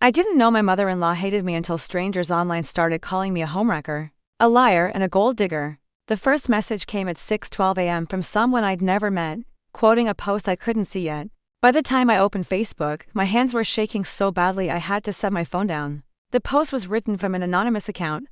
I didn't know my mother-in-law hated me until strangers online started calling me a homewrecker, a liar, and a gold digger. The first message came at 6:12 a.m. from someone I'd never met, quoting a post I couldn't see yet. By the time I opened Facebook, my hands were shaking so badly I had to set my phone down. The post was written from an anonymous account,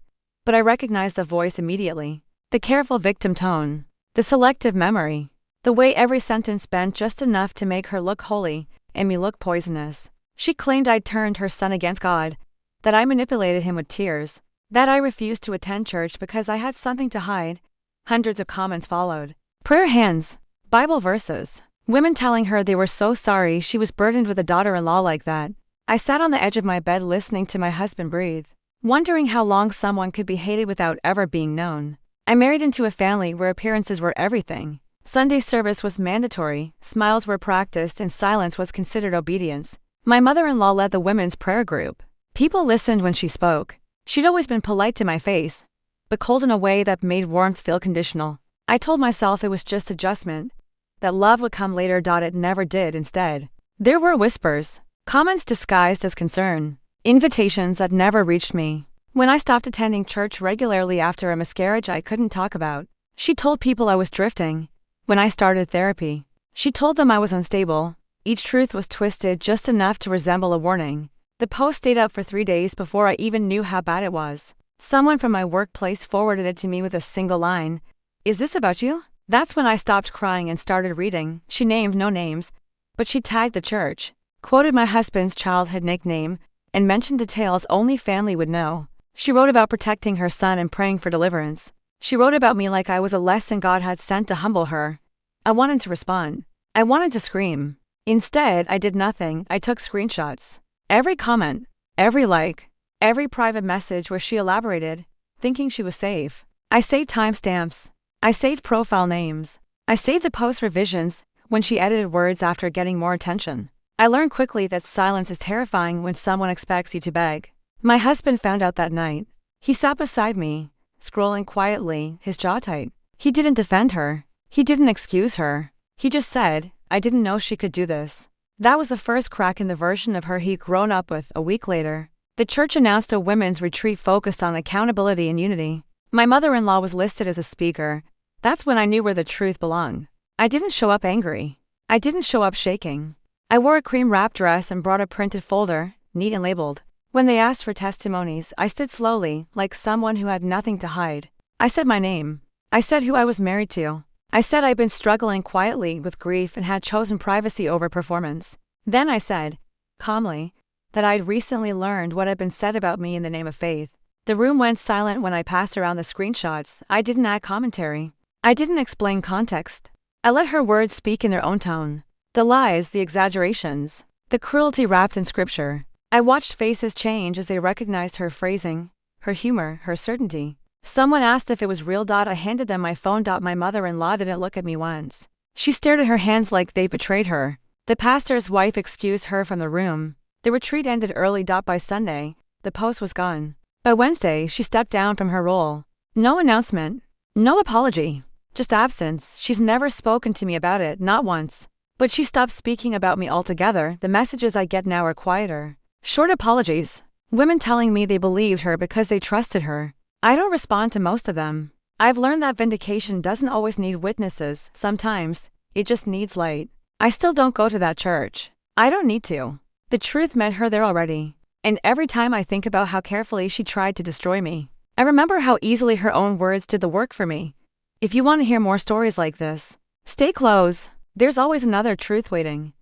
but I recognized the voice immediately. The careful victim tone, the selective memory, the way every sentence bent just enough to make her look holy and me look poisonous. She claimed I'd turned her son against God, that I manipulated him with tears, that I refused to attend church because I had something to hide. Hundreds of comments followed. Prayer hands, Bible verses, women telling her they were so sorry she was burdened with a daughter-in-law like that. I sat on the edge of my bed listening to my husband breathe, wondering how long someone could be hated without ever being known. I married into a family where appearances were everything. Sunday service was mandatory, smiles were practiced, and silence was considered obedience. My mother-in-law led the women's prayer group. People listened when she spoke. She'd always been polite to my face, but cold in a way that made warmth feel conditional. I told myself it was just adjustment, that love would come later. It never did. Instead, there were whispers, comments disguised as concern, invitations that never reached me. When I stopped attending church regularly after a miscarriage I couldn't talk about, she told people I was drifting. When I started therapy, she told them I was unstable. Each truth was twisted just enough to resemble a warning. The post stayed up for 3 days before I even knew how bad it was. Someone from my workplace forwarded it to me with a single line. "Is this about you?" That's when I stopped crying and started reading. She named no names, but she tagged the church, quoted my husband's childhood nickname, and mentioned details only family would know. She wrote about protecting her son and praying for deliverance. She wrote about me like I was a lesson God had sent to humble her. I wanted to respond. I wanted to scream. Instead, I did nothing. I took screenshots. Every comment, every like, every private message where she elaborated, thinking she was safe. I saved timestamps. I saved profile names. I saved the post revisions when she edited words after getting more attention. I learned quickly that silence is terrifying when someone expects you to beg. My husband found out that night. He sat beside me, scrolling quietly, his jaw tight. He didn't defend her. He didn't excuse her. He just said, "I didn't know she could do this." That was the first crack in the version of her he'd grown up with. A week later, the church announced a women's retreat focused on accountability and unity. My mother-in-law was listed as a speaker. That's when I knew where the truth belonged. I didn't show up angry. I didn't show up shaking. I wore a cream-wrapped dress and brought a printed folder, neat and labeled. When they asked for testimonies, I stood slowly, like someone who had nothing to hide. I said my name. I said who I was married to. I said I'd been struggling quietly with grief and had chosen privacy over performance. Then I said, calmly, that I'd recently learned what had been said about me in the name of faith. The room went silent when I passed around the screenshots. I didn't add commentary. I didn't explain context. I let her words speak in their own tone. The lies, the exaggerations, the cruelty wrapped in scripture. I watched faces change as they recognized her phrasing, her humor, her certainty. Someone asked if it was real. I handed them my phone. My mother-in-law didn't look at me once. She stared at her hands like they betrayed her. The pastor's wife excused her from the room. The retreat ended early. By Sunday, the post was gone. By Wednesday, she stepped down from her role. No announcement, no apology, just absence. She's never spoken to me about it, not once. But she stopped speaking about me altogether. The messages I get now are quieter. Short apologies. Women telling me they believed her because they trusted her. I don't respond to most of them. I've learned that vindication doesn't always need witnesses. Sometimes, it just needs light. I still don't go to that church. I don't need to. The truth met her there already. And every time I think about how carefully she tried to destroy me, I remember how easily her own words did the work for me. If you want to hear more stories like this, stay close. There's always another truth waiting.